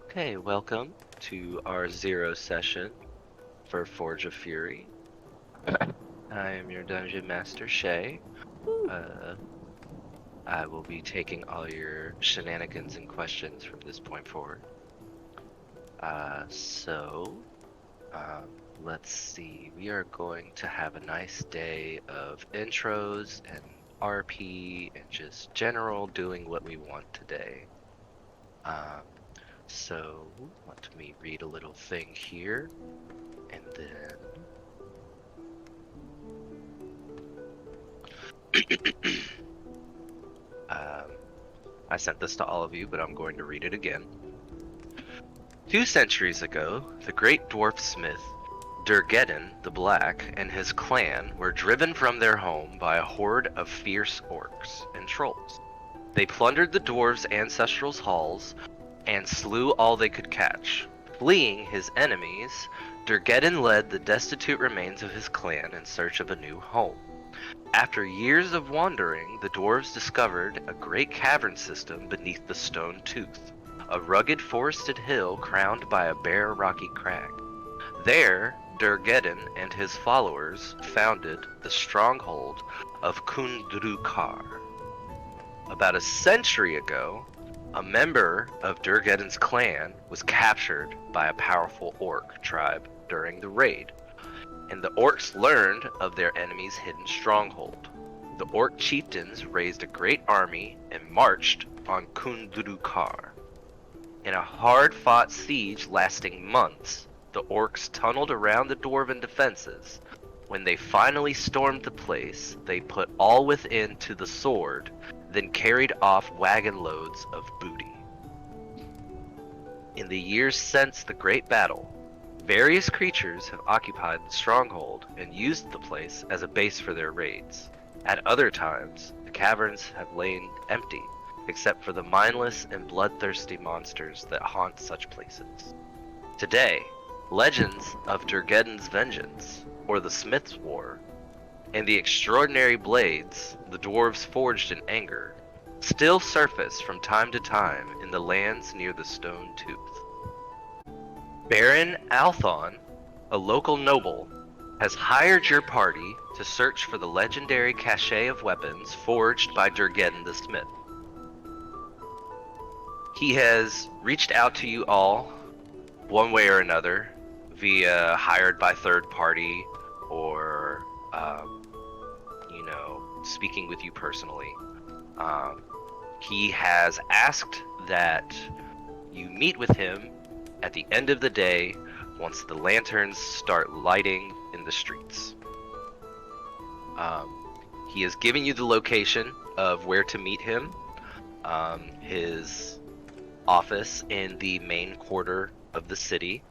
Okay, welcome to our zero session for Forge of Fury. I am your Dungeon Master, Shay. Uh, I will be taking all your shenanigans and questions from this point forward. So, let's see. We are going to have a nice day of intros and RP and just general doing what we want today. Um, so, let me read a little thing here, and then I sent this to all of you, but I'm going to read it again. 2 centuries ago, the great dwarf smith, Durgeddon the Black, and his clan were driven from their home by a horde of fierce orcs and trolls. They plundered the dwarves' ancestral halls and slew all they could catch. Fleeing his enemies, Durgeddon led the destitute remains of his clan in search of a new home. After years of wandering, the dwarves discovered a great cavern system beneath the Stone Tooth, a rugged forested hill crowned by a bare rocky crag. There, Durgeddon and his followers founded the stronghold of Kundrukar. About a century ago, a member of Durgeddon's clan was captured by a powerful orc tribe during the raid, and the orcs learned of their enemy's hidden stronghold. The orc chieftains raised a great army and marched on Kundrukar. In a hard-fought siege lasting months, the orcs tunneled around the dwarven defenses. When they finally stormed the place, they put all within to the sword, then carried off wagon loads of booty. In the years since the great battle, various creatures have occupied the stronghold and used the place as a base for their raids. At other times, the caverns have lain empty, except for the mindless and bloodthirsty monsters that haunt such places. Today, legends of Durgeddon's vengeance, or the Smith's War, and the extraordinary blades the dwarves forged in anger, still surface from time to time in the lands near the Stone Tooth. Baron Althon, a local noble, has hired your party to search for the legendary cache of weapons forged by Durgeddon the Smith. He has reached out to you all, one way or another, via hired by third party or, speaking with you personally. He has asked that you meet with him at the end of the day once the lanterns start lighting in the streets. He has given you the location of where to meet him, his office in the main quarter of the city,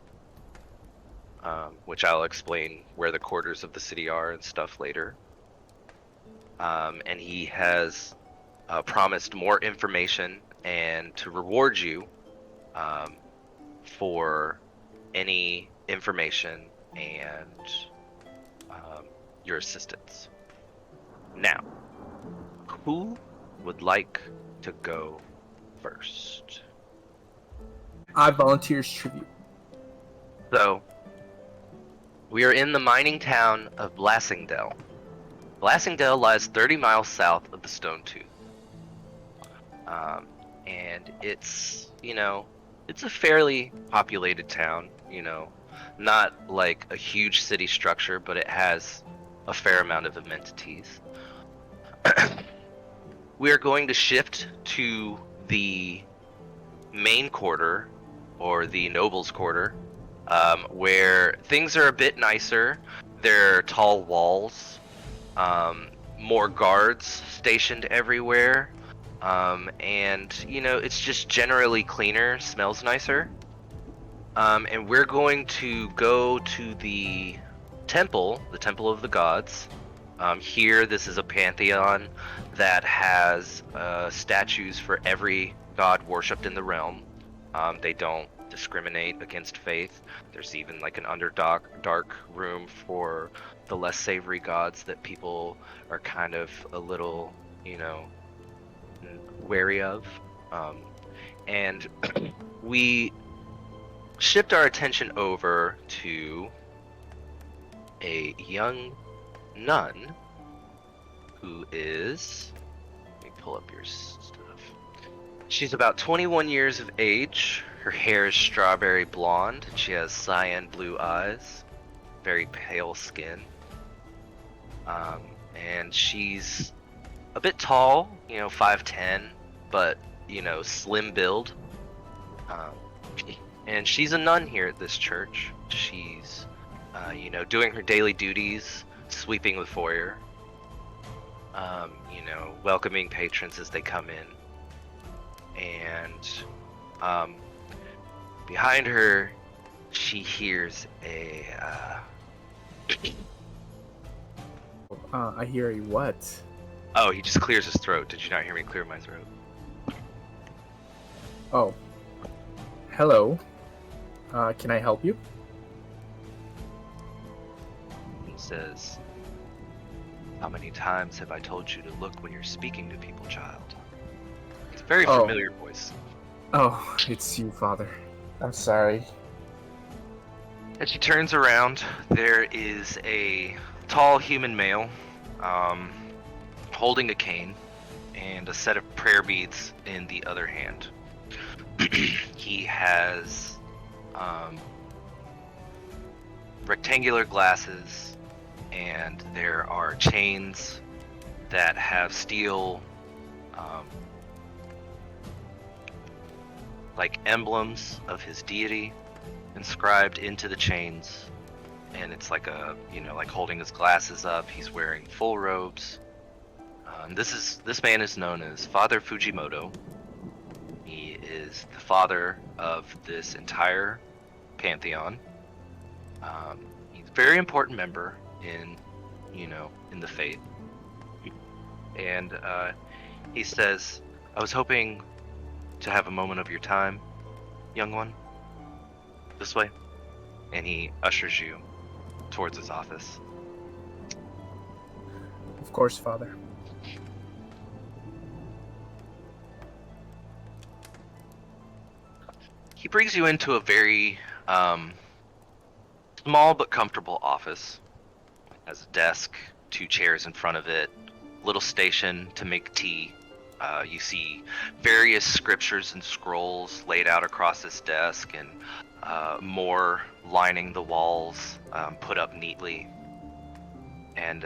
which I'll explain where the quarters of the city are and stuff later. And he has promised more information and to reward you for any information and your assistance. Now, who would like to go first? I volunteers tribute. So, we are in the mining town of Blassingdale. Blassingdale lies 30 miles south of the Stone Tooth. And it's, it's a fairly populated town, not like a huge city structure, but it has a fair amount of amenities. We are going to shift to the main quarter, or the Noble's Quarter, where things are a bit nicer. There are tall walls, more guards stationed everywhere, and it's just generally cleaner, smells nicer. And we're going to go to the Temple of the Gods. Here, this is a pantheon that has statues for every god worshipped in the realm. They don't discriminate against faith. There's even like an dark room for the less savory gods that people are kind of a little, wary of. And we shift our attention over to a young nun who is. Let me pull up your stuff. She's about 21 years of age. Her hair is strawberry blonde. She has cyan blue eyes, very pale skin. And she's a bit tall, 5'10", but, slim build. And she's a nun here at this church. She's, doing her daily duties, sweeping the foyer, welcoming patrons as they come in. And behind her, she hears a. I hear a what? Oh, he just clears his throat. Did you not hear me clear my throat? Oh. Hello. Can I help you? He says, "How many times have I told you to look when you're speaking to people, child?" It's a very familiar voice. Oh, it's you, Father. I'm sorry. As she turns around, there is a tall human male, holding a cane and a set of prayer beads in the other hand. He has rectangular glasses, and there are chains that have steel like emblems of his deity inscribed into the chains, and it's like like holding his glasses up. He's wearing full robes. This man is known as Father Fujimoto. He is the father of this entire pantheon. He's a very important member in the faith. And he says, "I was hoping to have a moment of your time, young one. This way." And he ushers you towards his office. Of course, Father. He brings you into a very small but comfortable office. It has a desk, 2 chairs in front of it, little station to make tea. You see various scriptures and scrolls laid out across this desk, and more lining the walls, put up neatly. And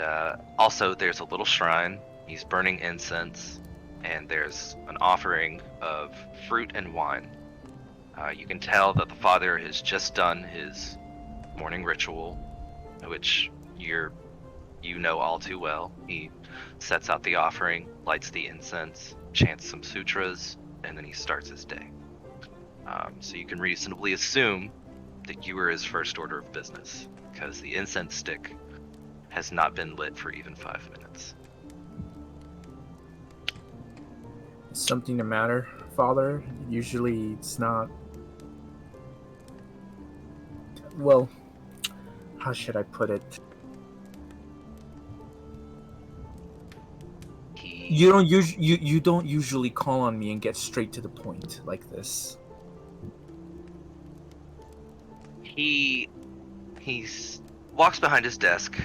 also there's a little shrine. He's burning incense, and there's an offering of fruit and wine. You can tell that the father has just done his morning ritual, which you know all too well. He sets out the offering, lights the incense, chants some sutras, and then he starts his day. So you can reasonably assume that you were his first order of business, because the incense stick has not been lit for even 5 minutes. Is something the matter, Father? Usually it's not. Well, how should I put it? You don't usually call on me and get straight to the point like this. He walks behind his desk,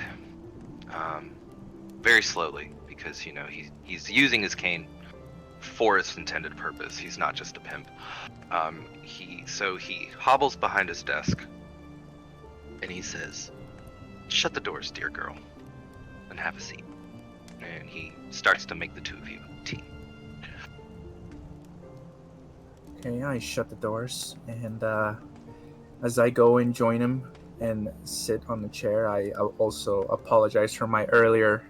very slowly, because he's using his cane for its intended purpose. He's not just a pimp. He hobbles behind his desk, and he says, "Shut the doors, dear girl, and have a seat." And he starts to make the two of you tea. Okay, I shut the doors, and as I go and join him and sit on the chair, I also apologize for my earlier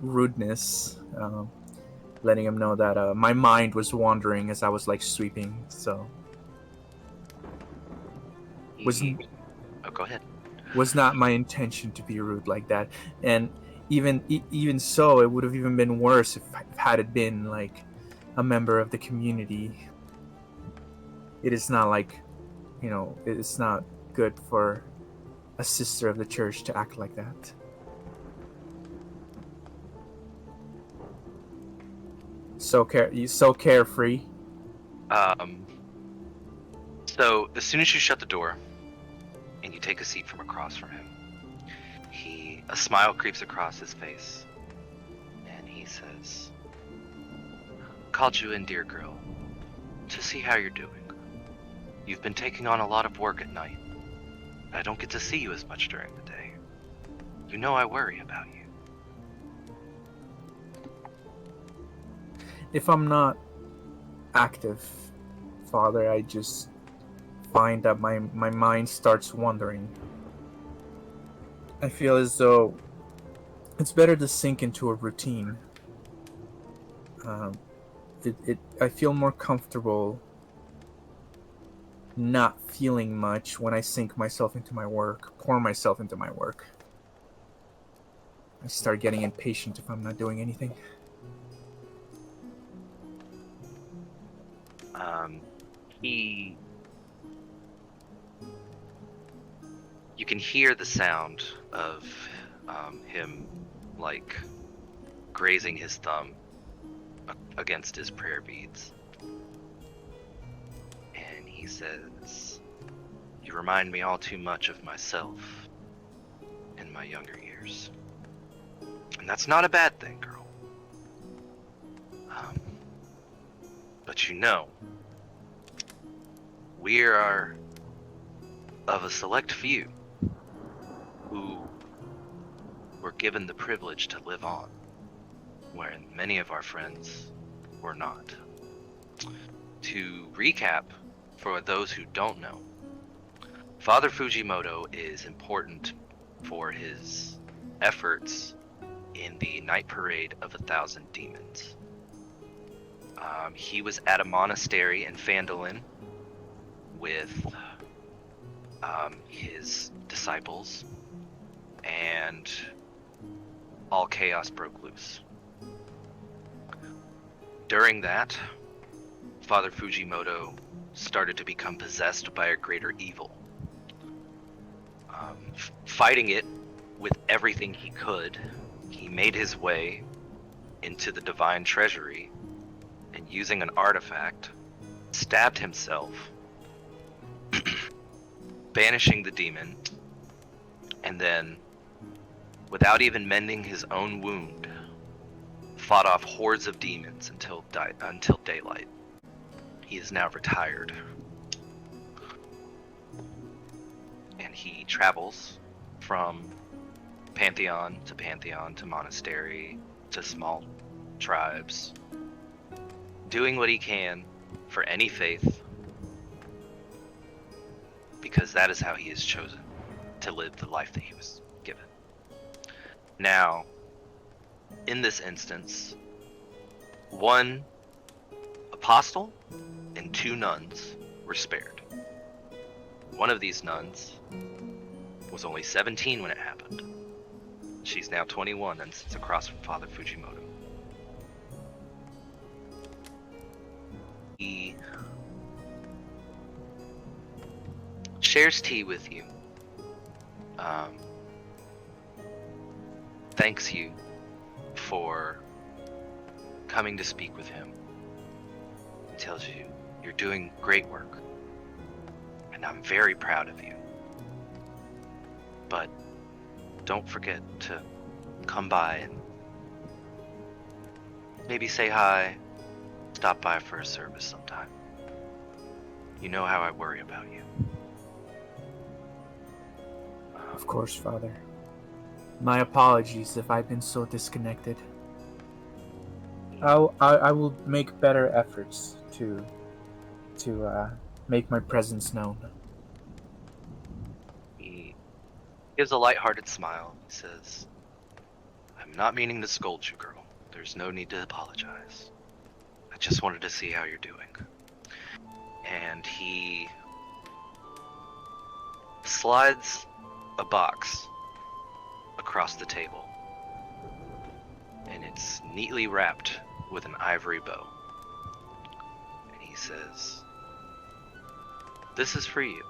rudeness, letting him know that my mind was wandering as I was sweeping. So Go ahead. Was not my intention to be rude like that, and even so, it would have even been worse if had it been a member of the community. It is not it's not good for a sister of the church to act like that. So carefree. So, as soon as you shut the door and you take a seat from across from him, a smile creeps across his face, and he says, "Called you in, dear girl, to see how you're doing. You've been taking on a lot of work at night. I don't get to see you as much during the day. You know I worry about you." If I'm not active, Father, I just find that my mind starts wandering. I feel as though it's better to sink into a routine. I feel more comfortable not feeling much when I sink myself into my work, pour myself into my work. I start getting impatient if I'm not doing anything. You can hear the sound of him, like, grazing his thumb against his prayer beads. And he says, "You remind me all too much of myself in my younger years. And that's not a bad thing, girl. But you know, we are of a select few who were given the privilege to live on, wherein many of our friends were not. To recap, for those who don't know, Father Fujimoto is important for his efforts in the Night Parade of 1,000 Demons. He was at a monastery in Phandalin with his disciples, and all chaos broke loose. During that, Father Fujimoto started to become possessed by a greater evil. Fighting it with everything he could, he made his way into the divine treasury and, using an artifact, stabbed himself, banishing the demon, and then, without even mending his own wound, fought off hordes of demons until daylight. He is now retired, and he travels from pantheon to monastery to small tribes, doing what he can for any faith, because that is how he has chosen to live the life that he was given. Now, in this instance, one apostle and 2 nuns were spared. One of these nuns was only 17 when it happened. She's now 21 and sits across from Father Fujimoto. He shares tea with you. Thanks you for coming to speak with him. He tells you you're doing great work, and I'm very proud of you. But don't forget to come by and maybe say hi, stop by for a service sometime. You know how I worry about you." Of course, Father. My apologies if I've been so disconnected. I will make better efforts to make my presence known. He gives a lighthearted smile. He says, "I'm not meaning to scold you, girl. There's no need to apologize. I just wanted to see how you're doing." And he slides a box across the table, and it's neatly wrapped with an ivory bow. And he says, "This is for you.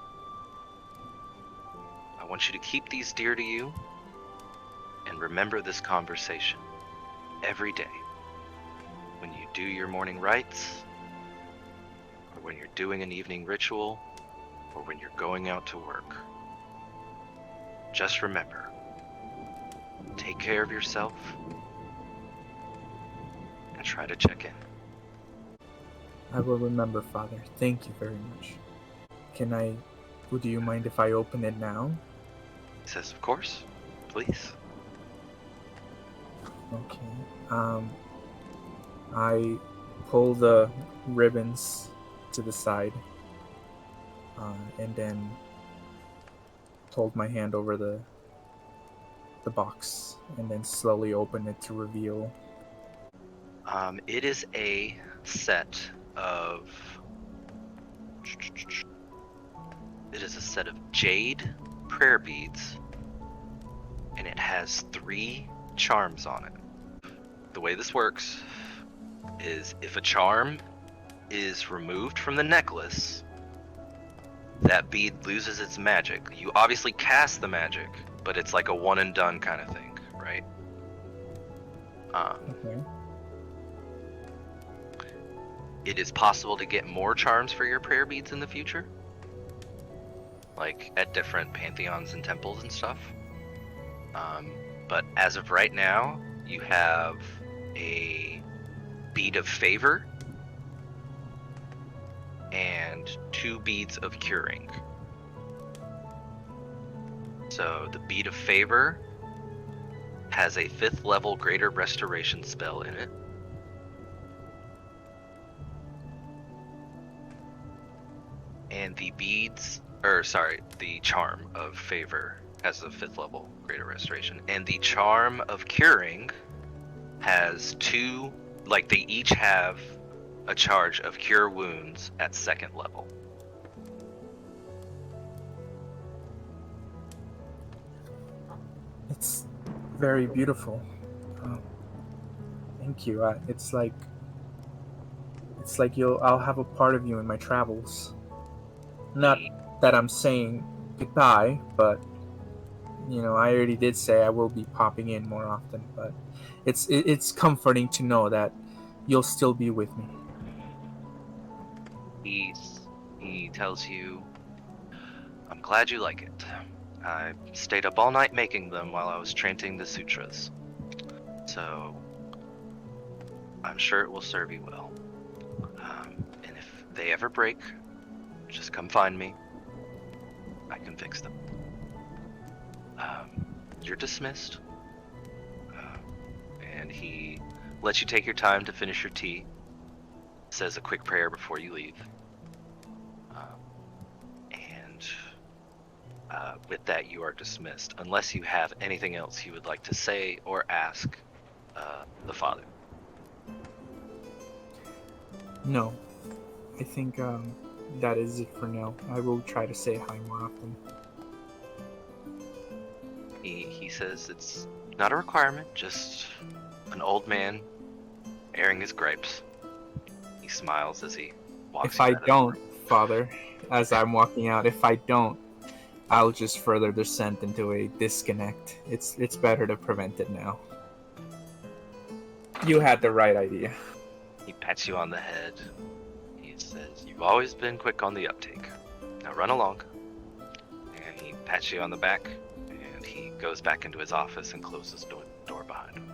I want you to keep these dear to you, and remember this conversation every day when you do your morning rites, or when you're doing an evening ritual, for when you're going out to work. Just remember, take care of yourself and try to check in. I will remember, Father. Thank you very much. Would you mind if I open it now? He says, of course, please. Okay. I pull the ribbons to the side, and then hold my hand over the box, and then slowly open it to reveal. It is a set of... It is a set of jade prayer beads, and it has 3 charms on it. The way this works is if a charm is removed from the necklace, that bead loses its magic. You obviously cast the magic, but it's like a one and done kind of thing, right? Okay. It is possible to get more charms for your prayer beads in the future, like at different pantheons and temples and stuff. But as of right now, you have a bead of favor and 2 beads of curing. So the bead of favor has a 5th level greater restoration spell in it. And the the charm of favor has a 5th level greater restoration. And the charm of curing has 2, like they each have a charge of cure wounds at 2nd level. It's very beautiful. Thank you. It's like I'll have a part of you in my travels. Not that I'm saying goodbye, but I already did say I will be popping in more often. But it's comforting to know that you'll still be with me. He tells you, I'm glad you like it. I stayed up all night making them while I was chanting the sutras. So, I'm sure it will serve you well. And if they ever break, just come find me. I can fix them. You're dismissed. And he lets you take your time to finish your tea. Says a quick prayer before you leave. With that, you are dismissed, unless you have anything else you would like to say or ask the Father. No, I think that is it for now. I will try to say hi more often. He says it's not a requirement, just an old man airing his gripes. He smiles as he walks. If I don't, Father, as I'm walking out, if I don't, I'll just further descend into a disconnect. It's better to prevent it now. You had the right idea. He pats you on the head. He says, you've always been quick on the uptake. Now run along. And he pats you on the back, and he goes back into his office and closes the door behind him.